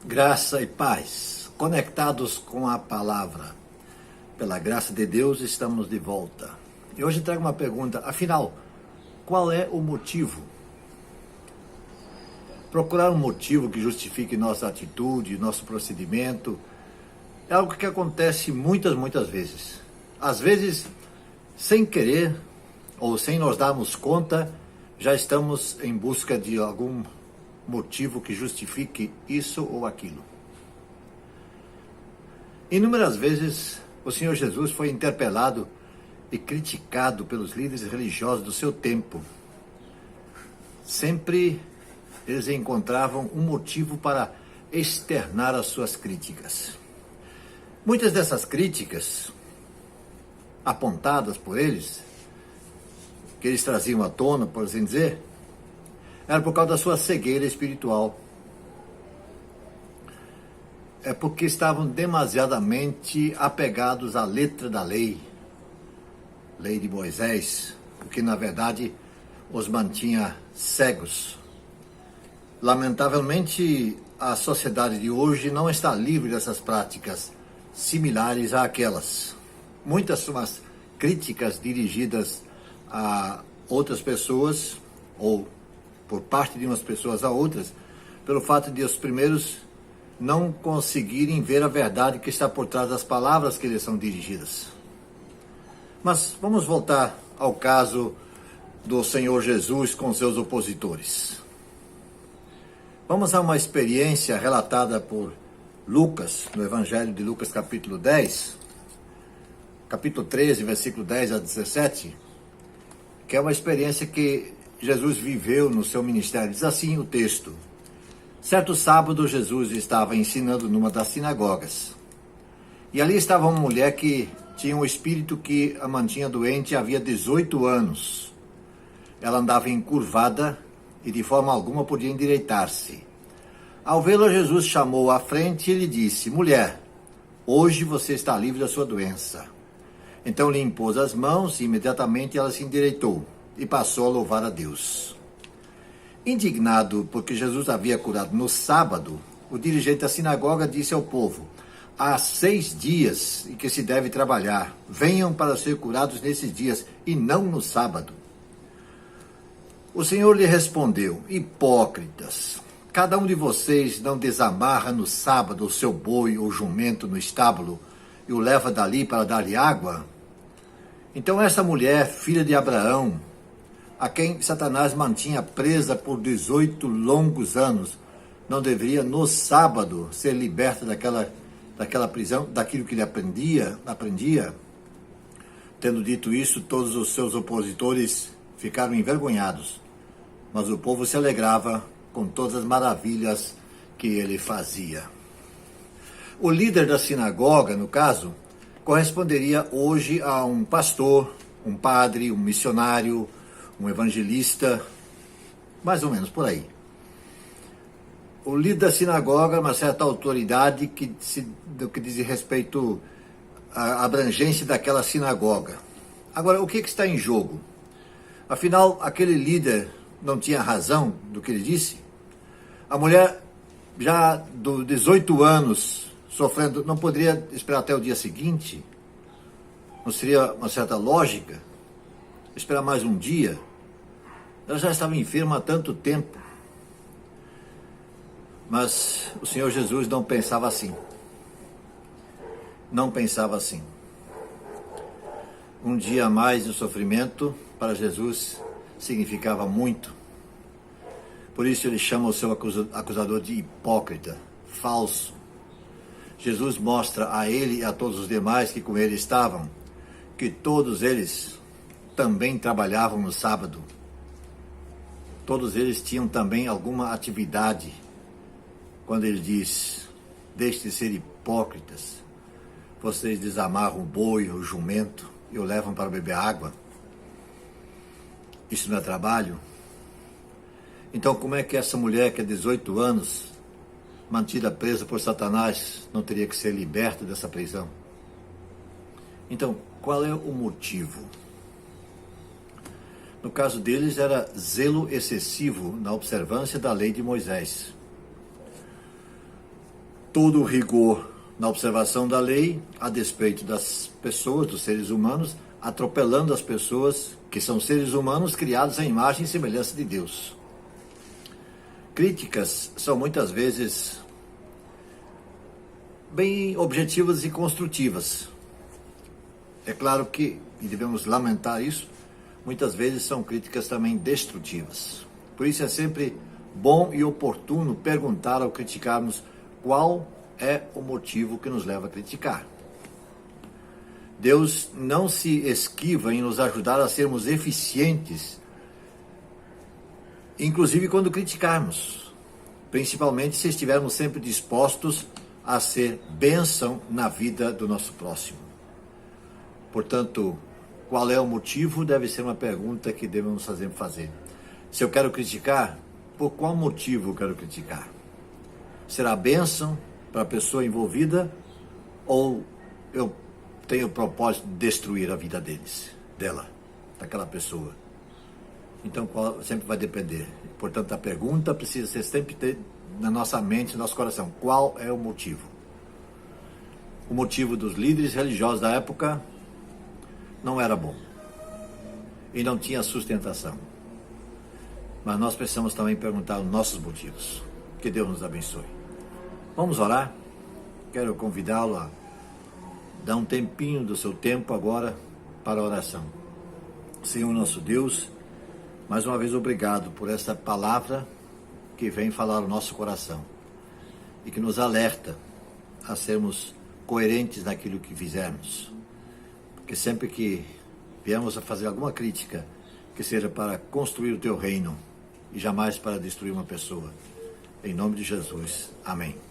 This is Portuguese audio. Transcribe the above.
Graça e paz, conectados com a palavra. Pela graça de Deus, estamos de volta. E hoje trago uma pergunta, afinal, qual é o motivo? Procurar um motivo que justifique nossa atitude, nosso procedimento, é algo que acontece muitas vezes. Às vezes, sem querer ou sem nos darmos conta, já estamos em busca de algum motivo que justifique isso ou aquilo. Inúmeras vezes o Senhor Jesus foi interpelado e criticado pelos líderes religiosos do seu tempo. Sempre eles encontravam um motivo para externar as suas críticas. Muitas dessas críticas, apontadas por eles, que eles traziam à tona, por assim dizer, era por causa da sua cegueira espiritual. É porque estavam demasiadamente apegados à letra da lei de Moisés, o que na verdade os mantinha cegos. Lamentavelmente, a sociedade de hoje não está livre dessas práticas similares àquelas. Muitas são as críticas dirigidas a outras pessoas, ou por parte de umas pessoas a outras, pelo fato de os primeiros não conseguirem ver a verdade que está por trás das palavras que lhes são dirigidas. Mas vamos voltar ao caso do Senhor Jesus com seus opositores. Vamos a uma experiência relatada por Lucas, no Evangelho de Lucas, capítulo 10, capítulo 13, versículo 10 a 17, que é uma experiência que Jesus viveu no seu ministério. Diz assim o texto: certo sábado, Jesus estava ensinando numa das sinagogas. E ali estava uma mulher que tinha um espírito que a mantinha doente havia 18 anos. Ela andava encurvada e de forma alguma podia endireitar-se. Ao vê-la, Jesus chamou-a à frente e lhe disse: mulher, hoje você está livre da sua doença. Então lhe impôs as mãos e imediatamente ela se endireitou e passou a louvar a Deus. Indignado porque Jesus havia curado no sábado, o dirigente da sinagoga disse ao povo: há 6 dias em que se deve trabalhar, venham para ser curados nesses dias e não no sábado. O Senhor lhe respondeu: hipócritas, cada um de vocês não desamarra no sábado o seu boi ou jumento no estábulo e o leva dali para dar-lhe água? Então essa mulher, filha de Abraão, a quem Satanás mantinha presa por 18 longos anos, não deveria no sábado ser liberta daquela prisão, daquilo que ele aprendia? Tendo dito isso, todos os seus opositores ficaram envergonhados, mas o povo se alegrava com todas as maravilhas que ele fazia. O líder da sinagoga, no caso, corresponderia hoje a um pastor, um padre, um missionário, um evangelista, mais ou menos por aí. O líder da sinagoga é uma certa autoridade do que diz respeito à abrangência daquela sinagoga. Agora, o que está em jogo? Afinal, aquele líder não tinha razão do que ele disse? A mulher, já dos 18 anos, sofrendo, não poderia esperar até o dia seguinte? Não seria uma certa lógica esperar mais um dia? Ela já estava enferma há tanto tempo. Mas o Senhor Jesus não pensava assim. Não pensava assim. Um dia a mais de sofrimento para Jesus significava muito. Por isso ele chama o seu acusador de hipócrita, falso. Jesus mostra a ele e a todos os demais que com ele estavam que todos eles também trabalhavam no sábado. Todos eles tinham também alguma atividade. Quando ele diz: deixe de ser hipócritas, vocês desamarram o boi, o jumento e o levam para beber água. Isso não é trabalho? Então como é que essa mulher que é 18 anos, mantida presa por Satanás, não teria que ser liberta dessa prisão? Então, qual é o motivo? No caso deles, era zelo excessivo na observância da lei de Moisés. todo o rigor na observação da lei, a despeito das pessoas, dos seres humanos, atropelando as pessoas que são seres humanos criados à imagem e semelhança de Deus. Críticas são muitas vezes bem objetivas e construtivas. É claro que, e devemos lamentar isso, muitas vezes são críticas também destrutivas. Por isso é sempre bom e oportuno perguntar ao criticarmos qual é o motivo que nos leva a criticar. Deus não se esquiva em nos ajudar a sermos eficientes, inclusive quando criticarmos, principalmente se estivermos sempre dispostos a ser bênção na vida do nosso próximo. Portanto, qual é o motivo deve ser uma pergunta que devemos fazer. Se eu quero criticar, por qual motivo eu quero criticar? Será bênção para a pessoa envolvida ou eu tenho o propósito de destruir a vida dela, daquela pessoa? Então, sempre vai depender. Portanto, a pergunta precisa ser sempre na nossa mente, no nosso coração. Qual é o motivo? O motivo dos líderes religiosos da época não era bom e não tinha sustentação. Mas nós precisamos também perguntar os nossos motivos. Que Deus nos abençoe. Vamos orar? Quero convidá-lo a dar um tempinho do seu tempo agora para a oração. Senhor nosso Deus, mais uma vez obrigado por esta palavra que vem falar ao nosso coração e que nos alerta a sermos coerentes naquilo que fizermos. Porque sempre que viemos a fazer alguma crítica, que seja para construir o teu reino e jamais para destruir uma pessoa. Em nome de Jesus. Amém.